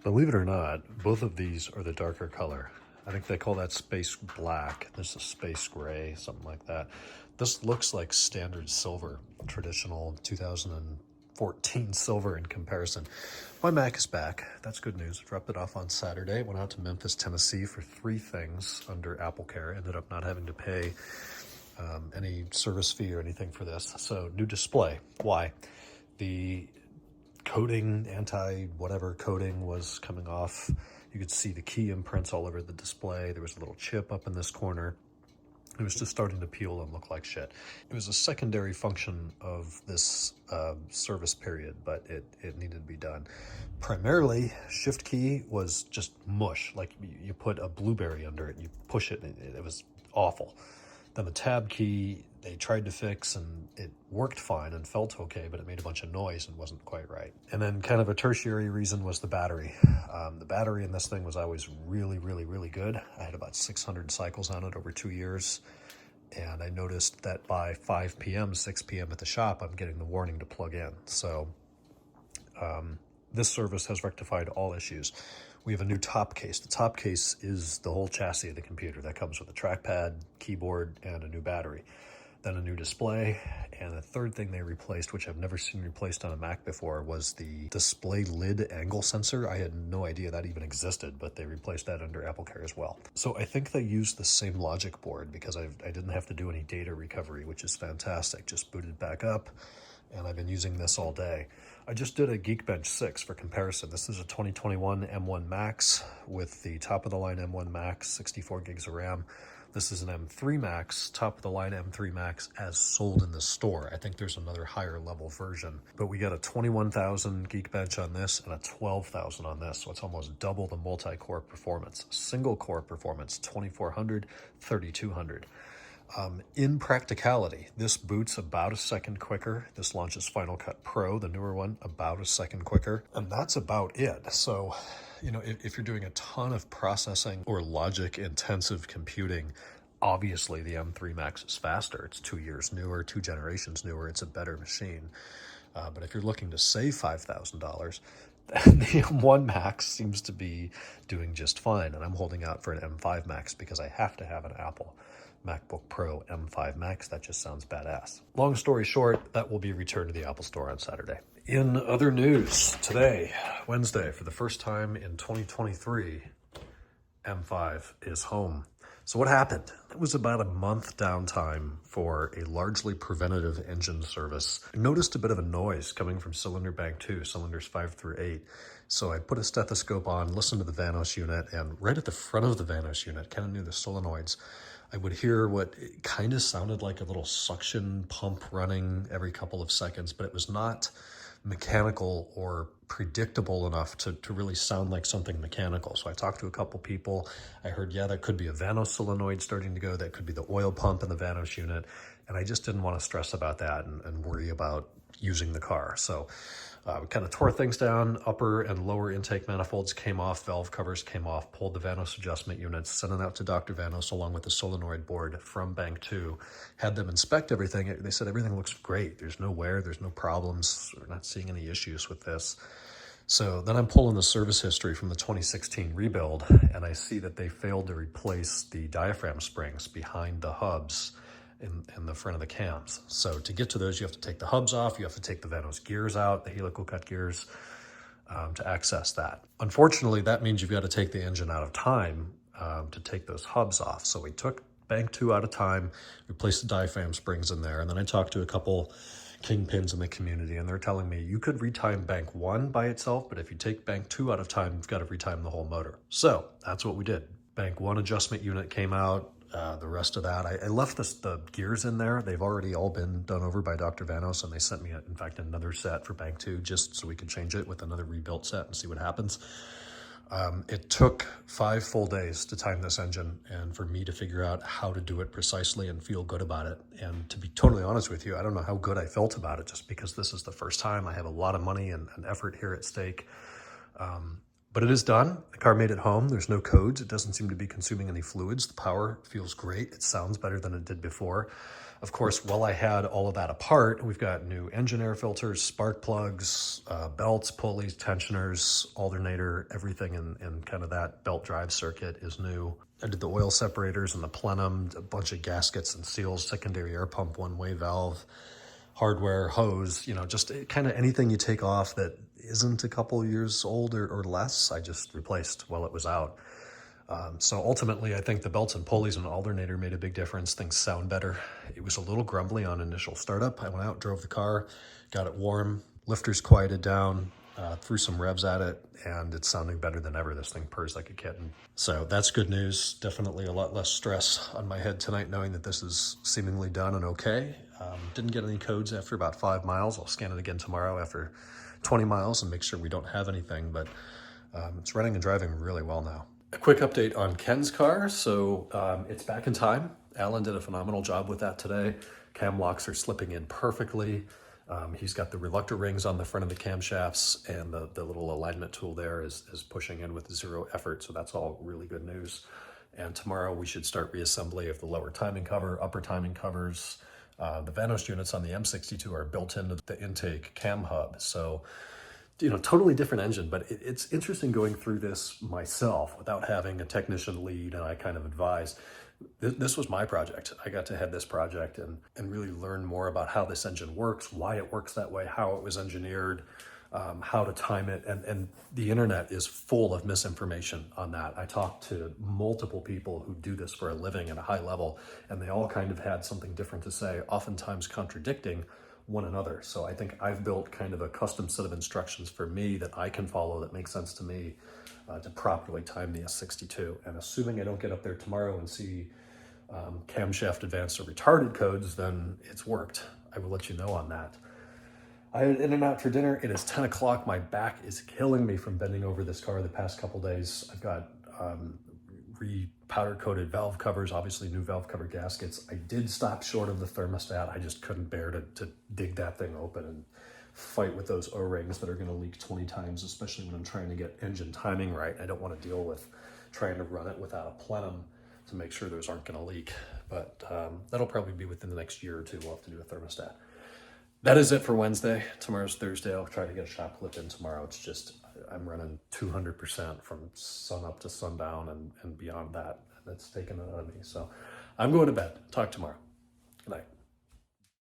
Believe it or not, both of these are the darker color. I think they call that space black. This is space gray, something like that. This looks like standard silver, traditional 2014 silver in comparison. My Mac is back. That's good news. Dropped it off on Saturday. Went out to Memphis, Tennessee for 3 things under Apple Care. Ended up not having to pay any service fee or anything for this. So new display. Why? The coating, anti-whatever coating was coming off. You could see the key imprints all over the display. There was a little chip up in this corner. It was just starting to peel and look like shit. It was a secondary function of this service period, but it needed to be done. Primarily, shift key was just mush. Like you put a blueberry under it, you push it, and it was awful. Then the tab key, they tried to fix and it worked fine and felt okay, but it made a bunch of noise and wasn't quite right. And then kind of a tertiary reason was the battery. The battery in this thing was always really, really, really good. I had about 600 cycles on it over 2 years. And I noticed that by 5 p.m., 6 p.m. at the shop, I'm getting the warning to plug in. So this service has rectified all issues. We have a new top case. The top case is the whole chassis of the computer. That comes with a trackpad, keyboard, and a new battery. Then a new display. And the third thing they replaced, which I've never seen replaced on a Mac before, was the display lid angle sensor. I had no idea that even existed, but they replaced that under Apple Care as well. So I think they used the same logic board because I didn't have to do any data recovery, which is fantastic. Just booted back up, and I've been using this all day. I just did a Geekbench 6 for comparison. This is a 2021 M1 Max with the top-of-the-line M1 Max, 64 gigs of RAM. This is an M3 Max, top-of-the-line M3 Max as sold in the store. I think there's another higher-level version. But we got a 21,000 Geekbench on this and a 12,000 on this, so it's almost double the multi-core performance. Single-core performance, 2,400, 3,200. In practicality, this boots about a second quicker. This launches Final Cut Pro, the newer one, about a second quicker. And that's about it. So, you know, if you're doing a ton of processing or logic intensive computing, obviously the M3 Max is faster. It's 2 years newer, 2 generations newer. It's a better machine. But if you're looking to save $5,000, the M1 Max seems to be doing just fine. And I'm holding out for an M5 Max because I have to have an Apple MacBook Pro M5 Max. That just sounds badass. Long story short, that will be returned to the Apple Store on Saturday. In other news, today, Wednesday, for the first time in 2023, M5 is home. So what happened? It was about a month downtime for a largely preventative engine service. I noticed a bit of a noise coming from cylinder bank 2, cylinders 5 through 8. So I put a stethoscope on, listened to the Vanos unit, and right at the front of the Vanos unit, kind of near the solenoids, I would hear what kind of sounded like a little suction pump running every couple of seconds, but it was not mechanical or predictable enough to really sound like something mechanical. So I talked to a couple people. I heard, yeah, that could be a Vanos solenoid starting to go. That could be the oil pump in the Vanos unit. And I just didn't want to stress about that and worry about using the car. So we kind of tore things down. Upper and lower intake manifolds came off, valve covers came off, pulled the Vanos adjustment units, sent it out to Dr. Vanos along with the solenoid board from Bank 2, had them inspect everything. They said everything looks great. There's no wear, there's no problems. We're not seeing any issues with this. So then I'm pulling the service history from the 2016 rebuild, and I see that they failed to replace the diaphragm springs behind the hubs in the front of the cams. So to get to those, you have to take the hubs off, you have to take the Vanos gears out, the helical cut gears, to access that. Unfortunately, that means you've got to take the engine out of time to take those hubs off. So we took Bank 2 out of time, replaced the diaphragm springs in there, and then I talked to a couple kingpins in the community, and they're telling me you could retime Bank 1 by itself, but if you take Bank 2 out of time, you've got to retime the whole motor. So that's what we did. Bank 1 adjustment unit came out. The rest of that, I left the gears in there. They've already all been done over by Dr. Vanos, and they sent me, in fact, another set for Bank 2 just so we could change it with another rebuilt set and see what happens. It took 5 full days to time this engine and for me to figure out how to do it precisely and feel good about it. And to be totally honest with you, I don't know how good I felt about it just because this is the first time. I have a lot of money and effort here at stake. But it is done. The car made it home. There's no codes. It doesn't seem to be consuming any fluids. The power feels great. It sounds better than it did before. Of course, while I had all of that apart, we've got new engine air filters, spark plugs, belts, pulleys, tensioners, alternator, everything in kind of that belt drive circuit is new. I did the oil separators and the plenum, a bunch of gaskets and seals, secondary air pump, one-way valve, hardware, hose, just kind of anything you take off that isn't a couple years old or less, I just replaced while it was out. So ultimately, I think the belts and pulleys and alternator made a big difference. Things sound better. It was a little grumbly on initial startup. I went out, drove the car, got it warm, lifters quieted down, threw some revs at it, and it's sounding better than ever. This thing purrs like a kitten. So that's good news. Definitely a lot less stress on my head tonight knowing that this is seemingly done and okay. Didn't get any codes after about 5 miles. I'll scan it again tomorrow after 20 miles and make sure we don't have anything, but it's running and driving really well now. A quick update on Ken's car. So it's back in time. Alan did a phenomenal job with that today. Cam locks are slipping in perfectly. He's got the reluctor rings on the front of the camshafts, and the little alignment tool there is pushing in with zero effort. So that's all really good news. And tomorrow we should start reassembly of the lower timing cover, upper timing covers. The Vanos units on the M62 are built into the intake cam hub. So totally different engine, but it's interesting going through this myself without having a technician lead, and I kind of advise. This was my project. I got to head this project and really learn more about how this engine works, why it works that way, how it was engineered, how to time it, and the internet is full of misinformation on that. I talked to multiple people who do this for a living at a high level, and they all kind of had something different to say, oftentimes contradicting one another. So I think I've built kind of a custom set of instructions for me that I can follow that makes sense to me to properly time the S62. And assuming I don't get up there tomorrow and see camshaft advanced or retarded codes, then it's worked. I will let you know on that. I had in and out for dinner. It is 10 o'clock. My back is killing me from bending over this car the past couple days. I've got powder coated valve covers, obviously new valve cover gaskets. I did stop short of the thermostat. I just couldn't bear to dig that thing open and fight with those O-rings that are going to leak 20 times, especially when I'm trying to get engine timing right. I don't want to deal with trying to run it without a plenum to make sure those aren't going to leak. But that'll probably be within the next year or two. We'll have to do a thermostat. That is it for Wednesday. Tomorrow's Thursday. I'll try to get a shop clip in tomorrow. It's just, I'm running 200% from sun up to sundown and beyond that. And it's taken it out of me. So I'm going to bed. Talk tomorrow.